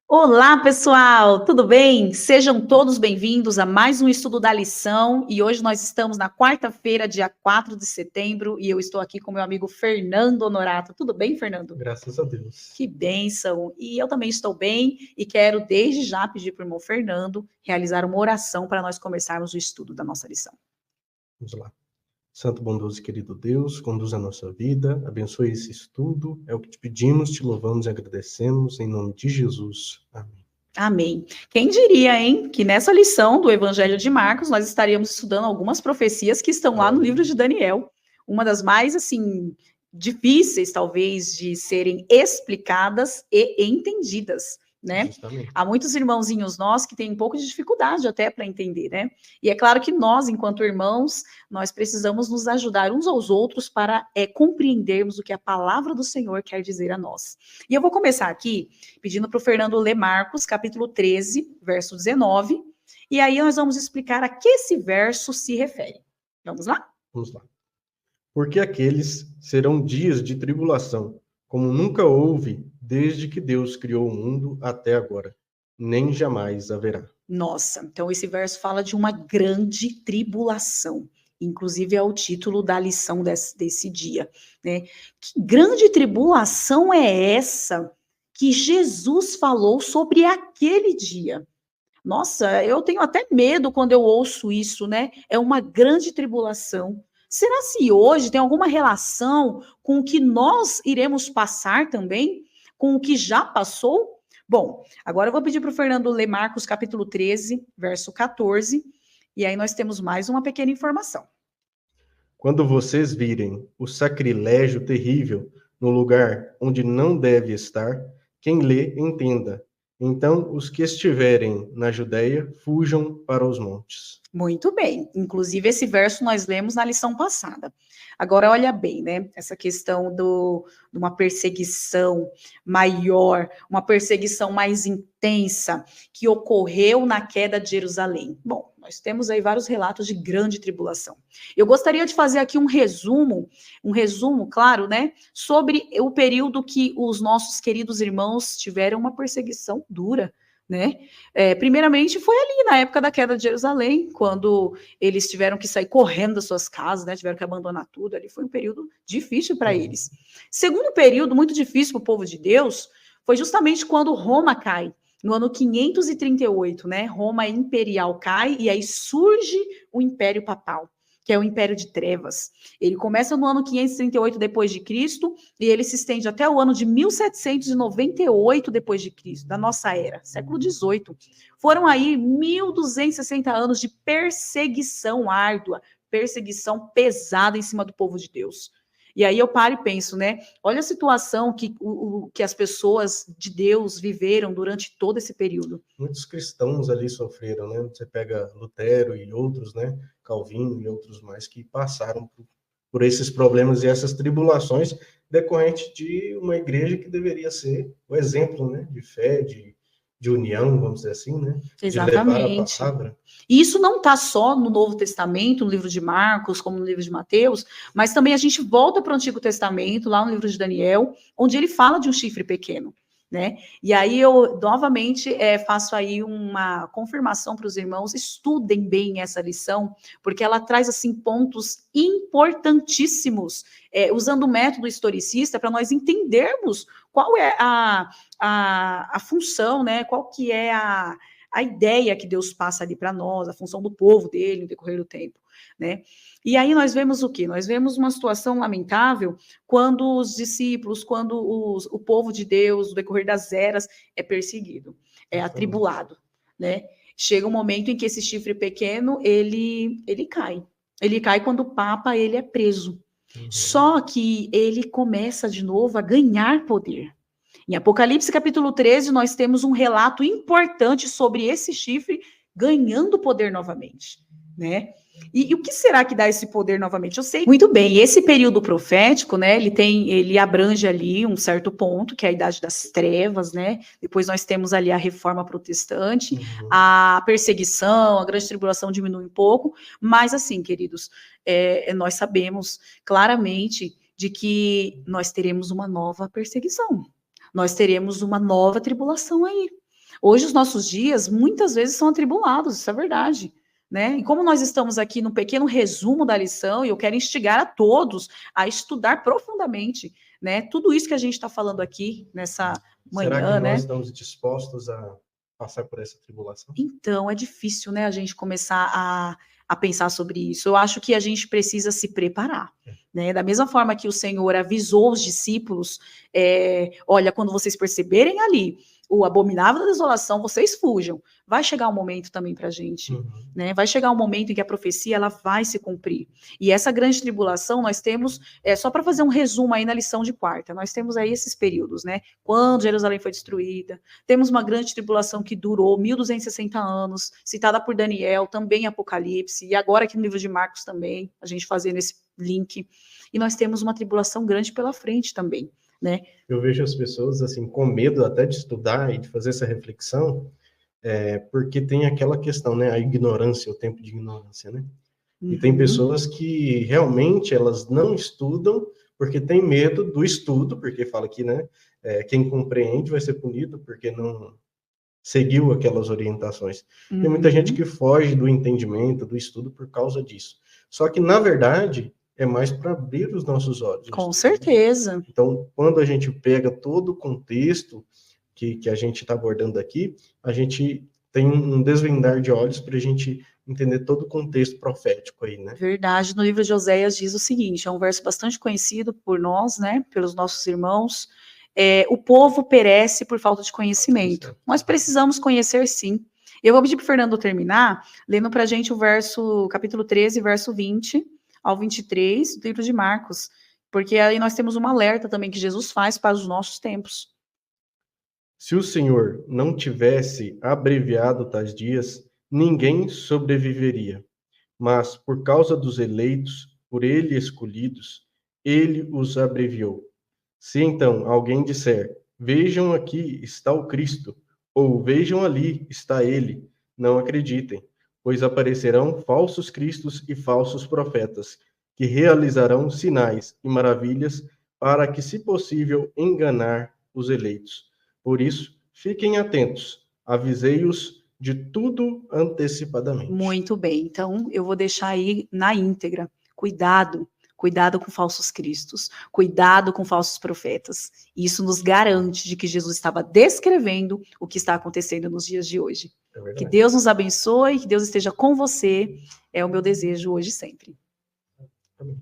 Olá, pessoal, tudo bem? Sejam todos bem-vindos a mais um estudo da lição. E hoje nós estamos na quarta-feira, dia 4 de setembro, e eu estou aqui com meu amigo Fernando Honorato. Tudo bem, Fernando? Graças a Deus. Que bênção! E eu também estou bem e quero desde já pedir para o irmão Fernando realizar uma oração para nós começarmos o estudo da nossa lição. Vamos lá. Santo, bondoso e querido Deus, conduz a nossa vida, abençoe esse estudo. É o que te pedimos, te louvamos e agradecemos, em nome de Jesus. Amém. Amém. Quem diria, hein, que nessa lição do Evangelho de Marcos nós estaríamos estudando algumas profecias que estão lá no livro de Daniel, uma das mais, assim, difíceis, talvez, de serem explicadas e entendidas, né? Justamente. Há muitos irmãozinhos nossos que têm um pouco de dificuldade até para entender, né? E é claro que nós, enquanto irmãos, nós precisamos nos ajudar uns aos outros para compreendermos o que a palavra do Senhor quer dizer a nós. E eu vou começar aqui pedindo para o Fernando ler Marcos, capítulo 13, verso 19, e aí nós vamos explicar a que esse verso se refere. Vamos lá? Vamos lá. Porque aqueles serão dias de tribulação, como nunca houve desde que Deus criou o mundo até agora, nem jamais haverá. Nossa, então esse verso fala de uma grande tribulação. Inclusive é o título da lição desse dia, né? Que grande tribulação é essa que Jesus falou sobre aquele dia? Nossa, eu tenho até medo quando eu ouço isso, né? É uma grande tribulação. Será se hoje tem alguma relação com o que nós iremos passar também? Com o que já passou? Bom, agora eu vou pedir para o Fernando ler Marcos capítulo 13, verso 14, e aí nós temos mais uma pequena informação. Quando vocês virem o sacrilégio terrível no lugar onde não deve estar, quem lê, entenda. Então, os que estiverem na Judéia, fujam para os montes. Muito bem. Inclusive, esse verso nós lemos na lição passada. Agora, olha bem, né? Essa questão de uma perseguição maior, uma perseguição mais intensa que ocorreu na queda de Jerusalém. Bom, nós temos aí vários relatos de grande tribulação. Eu gostaria de fazer aqui um resumo, claro, né? Sobre o período que os nossos queridos irmãos tiveram uma perseguição dura, né? Primeiramente foi ali na época da queda de Jerusalém, quando eles tiveram que sair correndo das suas casas, né? Tiveram que abandonar tudo. Ali foi um período difícil para eles. Segundo período muito difícil para o povo de Deus foi justamente quando Roma cai, no ano 538, né? Roma imperial cai e aí surge o Império Papal, que é o Império de Trevas. Ele começa no ano 538 depois de Cristo e ele se estende até o ano de 1798 depois de Cristo, da nossa era, século 18. Foram aí 1260 anos de perseguição árdua, perseguição pesada em cima do povo de Deus. E aí eu paro e penso, né? Olha a situação que as pessoas de Deus viveram durante todo esse período. Muitos cristãos ali sofreram, né? Você pega Lutero e outros, né? Calvino e outros mais que passaram por esses problemas e essas tribulações decorrente de uma igreja que deveria ser o exemplo, né? De fé, de união, vamos dizer assim, né? Exatamente. De levar a palavra. E isso não está só no Novo Testamento, no livro de Marcos, como no livro de Mateus, mas também a gente volta para o Antigo Testamento, lá no livro de Daniel, onde ele fala de um chifre pequeno, né? E aí eu, novamente, faço aí uma confirmação para os irmãos, estudem bem essa lição, porque ela traz, assim, pontos importantíssimos, usando o método historicista, para nós entendermos qual é a função, né? Qual que é a ideia que Deus passa ali para nós, a função do povo dele no decorrer do tempo, né? E aí nós vemos o quê? Nós vemos uma situação lamentável quando os discípulos, quando o povo de Deus, no decorrer das eras, é perseguido, é atribulado, né? Chega um momento em que esse chifre pequeno, ele cai. Ele cai quando o Papa, ele é preso. Só que ele começa de novo a ganhar poder. Em Apocalipse capítulo 13, nós temos um relato importante sobre esse chifre ganhando poder novamente, né? E o que será que dá esse poder novamente? Eu sei muito bem, esse período profético, né, ele abrange ali um certo ponto, que é a Idade das Trevas, né? Depois nós temos ali a Reforma Protestante, a perseguição, a Grande Tribulação diminui um pouco, mas assim, queridos, nós sabemos claramente de que nós teremos uma nova perseguição. Nós teremos uma nova tribulação aí. Hoje, os nossos dias, muitas vezes, são atribulados, isso é verdade. Né? E como nós estamos aqui no pequeno resumo da lição, e eu quero instigar a todos a estudar profundamente, né? Tudo isso que a gente está falando aqui nessa manhã, Será que nós né? estamos dispostos a passar por essa tribulação? Então, é difícil, né, a gente começar a pensar sobre isso. Eu acho que a gente precisa se preparar, né? Da mesma forma que o Senhor avisou os discípulos, olha, quando vocês perceberem ali o abominável da desolação, vocês fujam. Vai chegar um momento também para a gente, né? Vai chegar um momento em que a profecia ela vai se cumprir. E essa grande tribulação nós temos, só para fazer um resumo aí na lição de quarta, nós temos aí esses períodos, né? Quando Jerusalém foi destruída, temos uma grande tribulação que durou 1260 anos, citada por Daniel, também em Apocalipse, e agora aqui no livro de Marcos também, a gente fazendo esse link. E nós temos uma tribulação grande pela frente também, né? Eu vejo as pessoas assim com medo até de estudar e de fazer essa reflexão, porque tem aquela questão, né, a ignorância, o tempo de ignorância, né? E tem pessoas que realmente elas não estudam porque tem medo do estudo, porque fala que, né, quem compreende vai ser punido porque não seguiu aquelas orientações. Tem muita gente que foge do entendimento, do estudo por causa disso. Só que, na verdade, é mais para abrir os nossos olhos. Com certeza. Então, quando a gente pega todo o contexto que a gente está abordando aqui, a gente tem um desvendar de olhos para a gente entender todo o contexto profético aí, né? Verdade. No livro de Oséias diz o seguinte, é um verso bastante conhecido por nós, né, pelos nossos irmãos. O povo perece por falta de conhecimento. Nós precisamos conhecer, sim. Eu vou pedir para o Fernando terminar, lendo para a gente o verso, capítulo 13, verso 20 ao 23, do livro de Marcos, porque aí nós temos um alerta também que Jesus faz para os nossos tempos. Se o Senhor não tivesse abreviado tais dias, ninguém sobreviveria. Mas, por causa dos eleitos, por ele escolhidos, ele os abreviou. Se então alguém disser, vejam aqui está o Cristo, ou vejam ali está ele, não acreditem, pois aparecerão falsos cristos e falsos profetas, que realizarão sinais e maravilhas para que, se possível, enganar os eleitos. Por isso, fiquem atentos, avisei-os de tudo antecipadamente. Muito bem, então eu vou deixar aí na íntegra. Cuidado com falsos cristos, cuidado com falsos profetas. Isso nos garante de que Jesus estava descrevendo o que está acontecendo nos dias de hoje. Que Deus nos abençoe, que Deus esteja com você, é o meu desejo hoje e sempre. Amém.